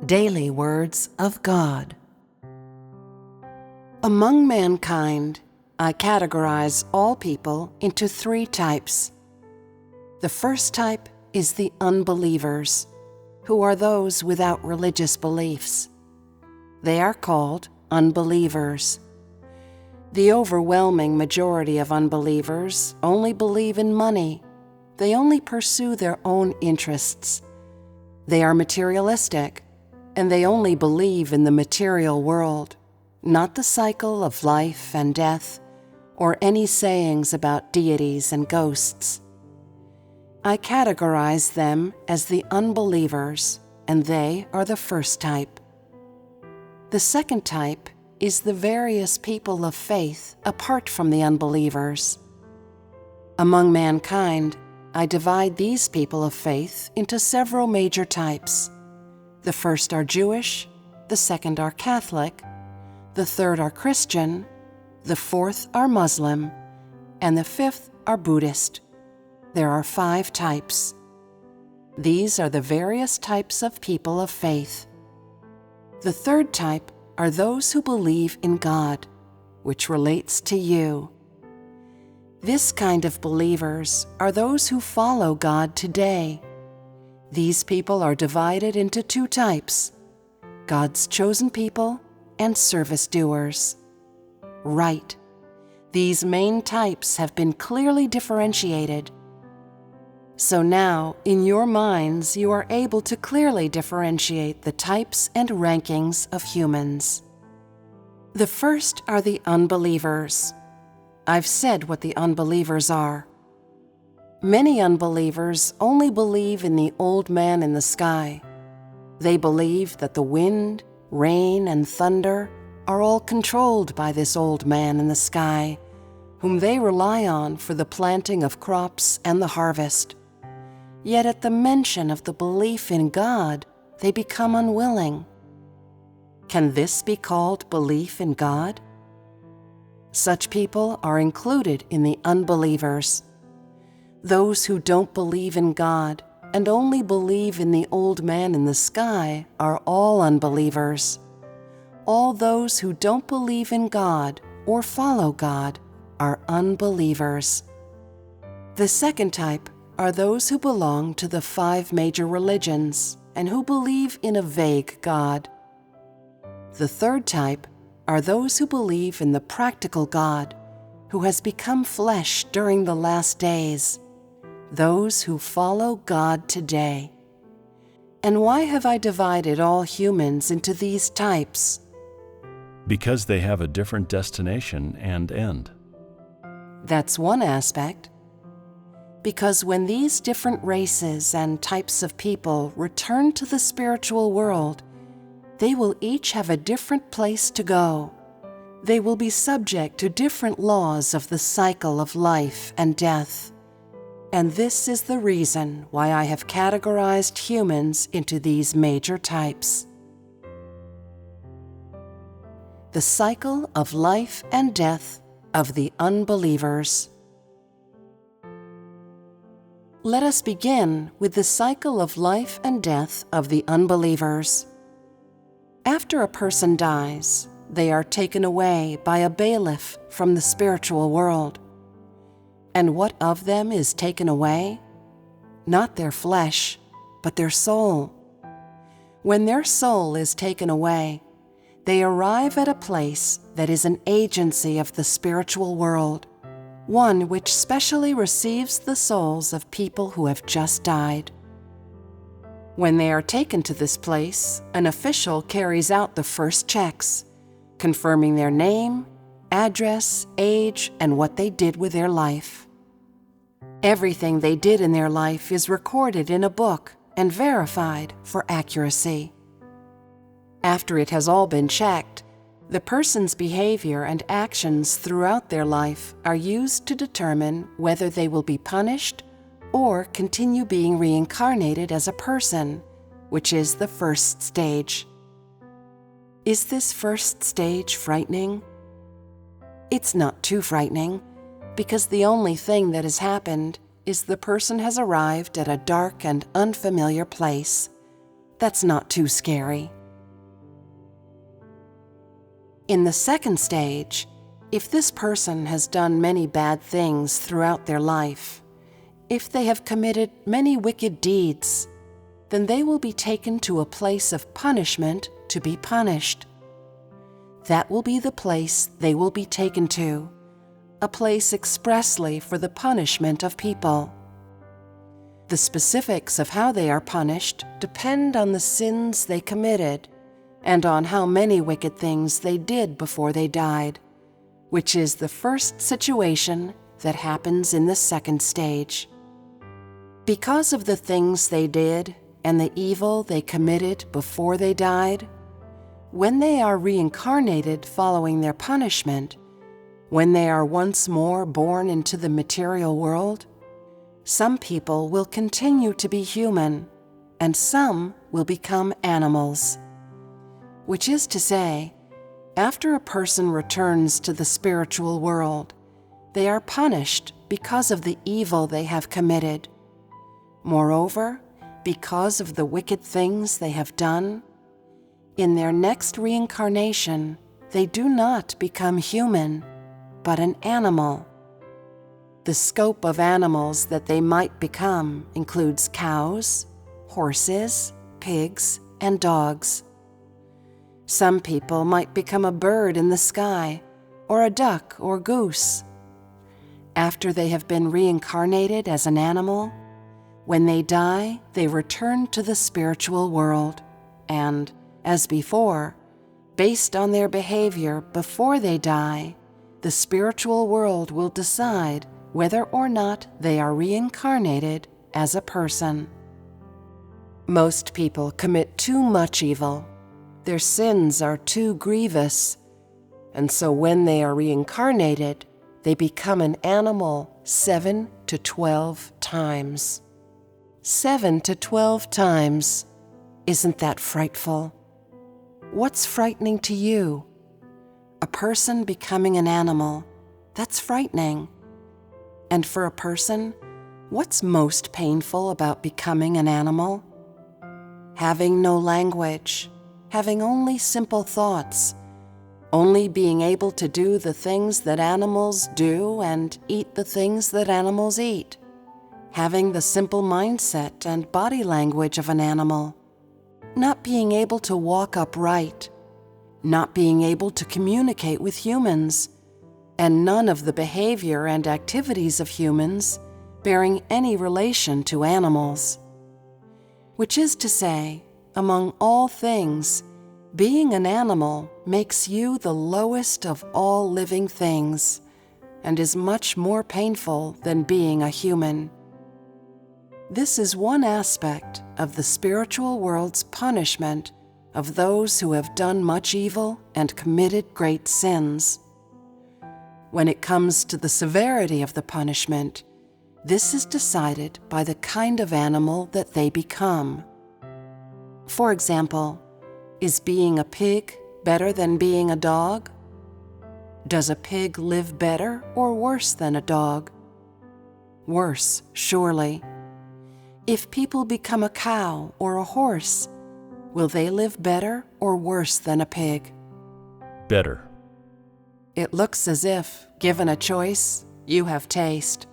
Daily Words of God. Among mankind, I categorize all people into 3 types. The first type is the unbelievers, who are those without religious beliefs. They are called unbelievers. The overwhelming majority of unbelievers only believe in money. They only pursue their own interests. They are materialistic, and they only believe in the material world, not the cycle of life and death, or any sayings about deities and ghosts. I categorize them as the unbelievers, and they are the first type. The second type is the various people of faith apart from the unbelievers. Among mankind, I divide these people of faith into several major types. The first are Jewish, the second are Catholic, the third are Christian, the fourth are Muslim, and the fifth are Buddhist. There are 5 types. These are the various types of people of faith. The third type are those who believe in God, which relates to you. This kind of believers are those who follow God today. These people are divided into 2 types: God's chosen people and service doers. Right. These main types have been clearly differentiated. So now, in your minds, you are able to clearly differentiate the types and rankings of humans. The first are the unbelievers. I've said what the unbelievers are. Many unbelievers only believe in the old man in the sky. They believe that the wind, rain, and thunder are all controlled by this old man in the sky, whom they rely on for the planting of crops and the harvest. Yet at the mention of the belief in God, they become unwilling. Can this be called belief in God? Such people are included in the unbelievers. Those who don't believe in God and only believe in the old man in the sky are all unbelievers. All those who don't believe in God or follow God are unbelievers. The second type are those who belong to the 5 major religions and who believe in a vague God. The third type are those who believe in the practical God, who has become flesh during the last days, those who follow God today. And why have I divided all humans into these types? Because they have a different destination and end. That's one aspect. Because when these different races and types of people return to the spiritual world, they will each have a different place to go. They will be subject to different laws of the cycle of life and death. And this is the reason why I have categorized humans into these major types. The cycle of life and death of the unbelievers. Let us begin with the cycle of life and death of the unbelievers. After a person dies, they are taken away by a bailiff from the spiritual world. And what of them is taken away? Not their flesh, but their soul. When their soul is taken away, they arrive at a place that is an agency of the spiritual world, one which specially receives the souls of people who have just died. When they are taken to this place, an official carries out the first checks, confirming their name, address, age, and what they did with their life. Everything they did in their life is recorded in a book and verified for accuracy. After it has all been checked, the person's behavior and actions throughout their life are used to determine whether they will be punished or continue being reincarnated as a person, which is the first stage. Is this first stage frightening? It's not too frightening, because the only thing that has happened is the person has arrived at a dark and unfamiliar place. That's not too scary. In the second stage, if this person has done many bad things throughout their life, if they have committed many wicked deeds, then they will be taken to a place of punishment to be punished. That will be the place they will be taken to, a place expressly for the punishment of people. The specifics of how they are punished depend on the sins they committed and on how many wicked things they did before they died, which is the first situation that happens in the second stage. Because of the things they did and the evil they committed before they died, when they are reincarnated following their punishment, when they are once more born into the material world, some people will continue to be human, and some will become animals. Which is to say, after a person returns to the spiritual world, they are punished because of the evil they have committed. Moreover, because of the wicked things they have done, in their next reincarnation, they do not become human, but an animal. The scope of animals that they might become includes cows, horses, pigs, and dogs. Some people might become a bird in the sky, or a duck or goose. After they have been reincarnated as an animal, when they die, they return to the spiritual world, and, as before, based on their behavior before they die, the spiritual world will decide whether or not they are reincarnated as a person. Most people commit too much evil. Their sins are too grievous, and so when they are reincarnated, they become an animal 7 to 12 times. 7 to 12 times. Isn't that frightful? What's frightening to you? A person becoming an animal, that's frightening. And for a person, what's most painful about becoming an animal? Having no language, having only simple thoughts, only being able to do the things that animals do and eat the things that animals eat, having the simple mindset and body language of an animal, not being able to walk upright, not being able to communicate with humans, and none of the behavior and activities of humans bearing any relation to animals. Which is to say, among all things, being an animal makes you the lowest of all living things, and is much more painful than being a human. This is one aspect of the spiritual world's punishment of those who have done much evil and committed great sins. When it comes to the severity of the punishment, this is decided by the kind of animal that they become. For example, is being a pig better than being a dog? Does a pig live better or worse than a dog? Worse, surely. If people become a cow or a horse, will they live better or worse than a pig? Better. It looks as if, given a choice, you have taste.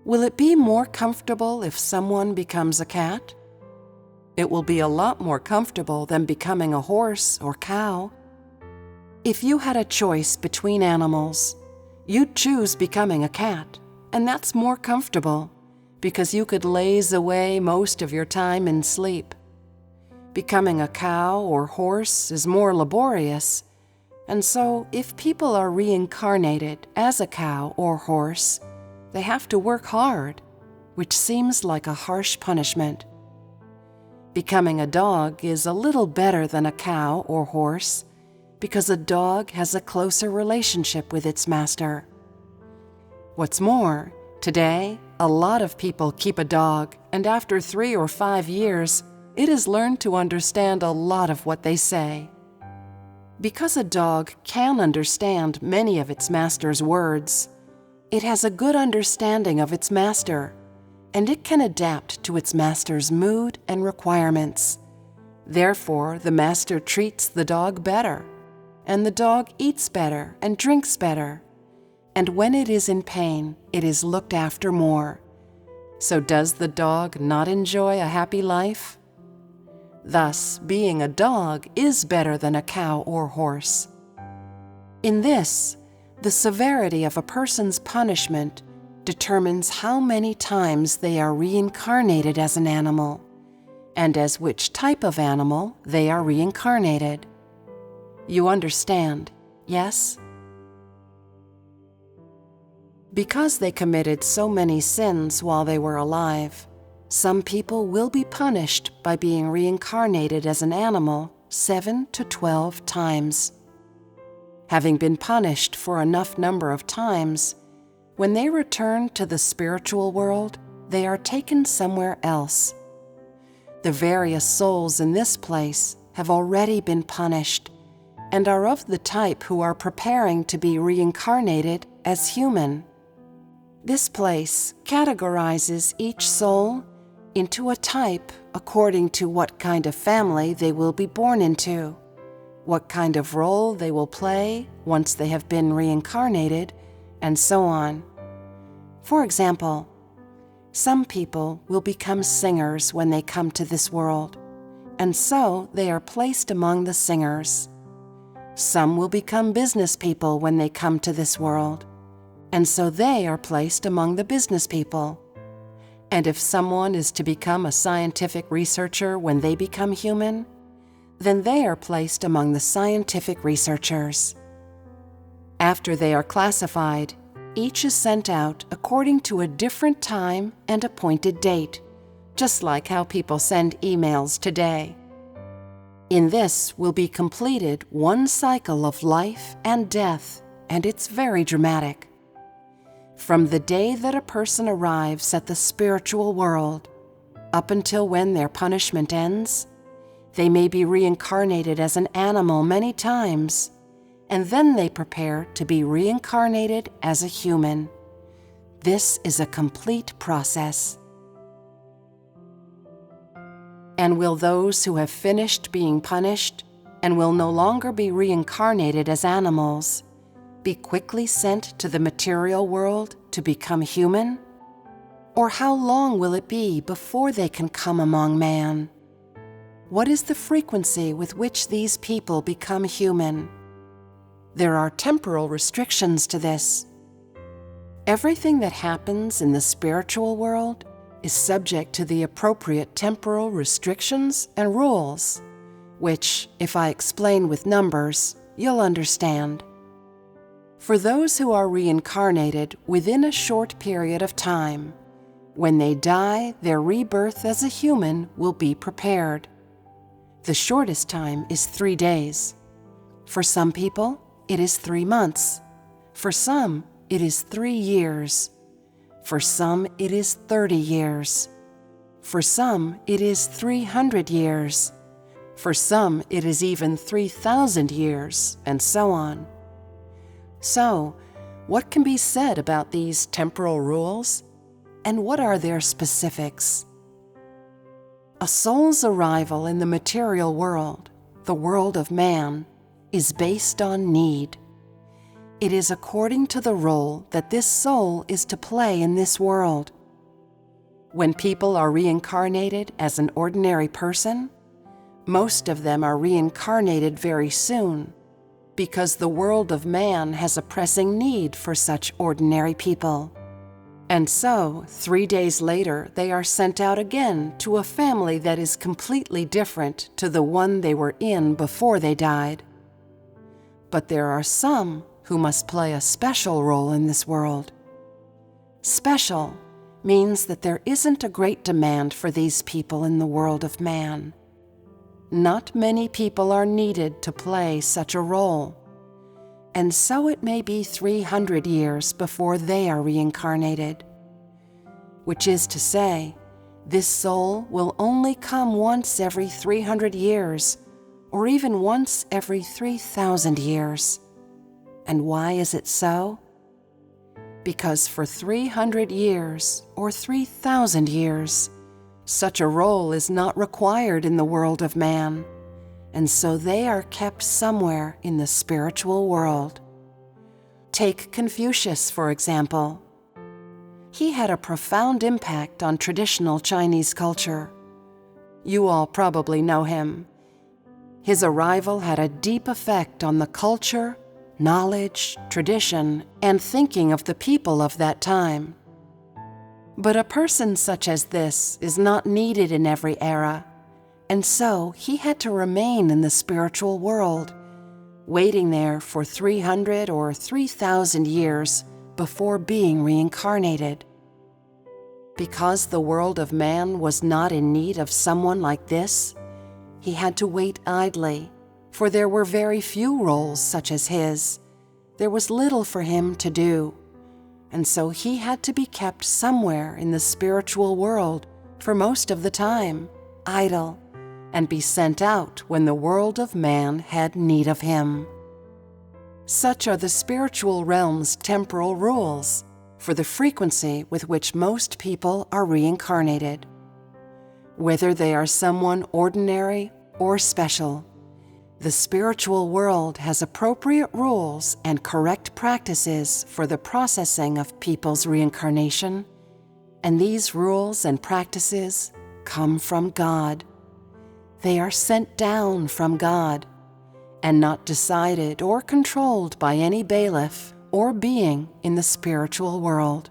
Will it be more comfortable if someone becomes a cat? It will be a lot more comfortable than becoming a horse or cow. If you had a choice between animals, you'd choose becoming a cat, and that's more comfortable because you could laze away most of your time in sleep. Becoming a cow or horse is more laborious, and so if people are reincarnated as a cow or horse, they have to work hard, which seems like a harsh punishment. Becoming a dog is a little better than a cow or horse because a dog has a closer relationship with its master. What's more, today, a lot of people keep a dog, and after 3 or 5 years, it has learned to understand a lot of what they say. Because a dog can understand many of its master's words, it has a good understanding of its master, and it can adapt to its master's mood and requirements. Therefore, the master treats the dog better, and the dog eats better and drinks better. And when it is in pain, it is looked after more. So does the dog not enjoy a happy life? Thus, being a dog is better than a cow or horse. In this, the severity of a person's punishment determines how many times they are reincarnated as an animal, and as which type of animal they are reincarnated. You understand, yes? Because they committed so many sins while they were alive, some people will be punished by being reincarnated as an animal 7 to 12 times. Having been punished for enough number of times, when they return to the spiritual world, they are taken somewhere else. The various souls in this place have already been punished and are of the type who are preparing to be reincarnated as human. This place categorizes each soul into a type according to what kind of family they will be born into, what kind of role they will play once they have been reincarnated, and so on. For example, some people will become singers when they come to this world, and so they are placed among the singers. Some will become business people when they come to this world, and so they are placed among the business people. And if someone is to become a scientific researcher when they become human, then they are placed among the scientific researchers. After they are classified, each is sent out according to a different time and appointed date, just like how people send emails today. In this will be completed one cycle of life and death, and it's very dramatic. From the day that a person arrives at the spiritual world, up until when their punishment ends, they may be reincarnated as an animal many times, and then they prepare to be reincarnated as a human. This is a complete process. And will those who have finished being punished and will no longer be reincarnated as animals be quickly sent to the material world to become human? Or how long will it be before they can come among man? What is the frequency with which these people become human? There are temporal restrictions to this. Everything that happens in the spiritual world is subject to the appropriate temporal restrictions and rules, which, if I explain with numbers, you'll understand. For those who are reincarnated within a short period of time, when they die, their rebirth as a human will be prepared. The shortest time is 3 days. For some people, it is 3 months. For some, it is 3 years. For some, it is 30 years. For some, it is 300 years. For some, it is even 3,000 years, and so on. So, what can be said about these temporal rules, and what are their specifics? A soul's arrival in the material world, the world of man, is based on need. It is according to the role that this soul is to play in this world. When people are reincarnated as an ordinary person, most of them are reincarnated very soon, because the world of man has a pressing need for such ordinary people. And so, 3 days later, they are sent out again to a family that is completely different to the one they were in before they died. But there are some who must play a special role in this world. Special means that there isn't a great demand for these people in the world of man. Not many people are needed to play such a role, and so it may be 300 years before they are reincarnated. Which is to say, this soul will only come once every 300 years, or even once every 3,000 years. And why is it so? Because for 300 years or 3,000 years, such a role is not required in the world of man, and so they are kept somewhere in the spiritual world. Take Confucius, for example. He had a profound impact on traditional Chinese culture. You all probably know him. His arrival had a deep effect on the culture, knowledge, tradition, and thinking of the people of that time. But a person such as this is not needed in every era, and so he had to remain in the spiritual world, waiting there for 300 or 3,000 years before being reincarnated. Because the world of man was not in need of someone like this, he had to wait idly, for there were very few roles such as his. There was little for him to do, and so he had to be kept somewhere in the spiritual world for most of the time, idle, and be sent out when the world of man had need of him. Such are the spiritual realm's temporal rules for the frequency with which most people are reincarnated. Whether they are someone ordinary or special, the spiritual world has appropriate rules and correct practices for the processing of people's reincarnation, and these rules and practices come from God. They are sent down from God, and not decided or controlled by any bailiff or being in the spiritual world.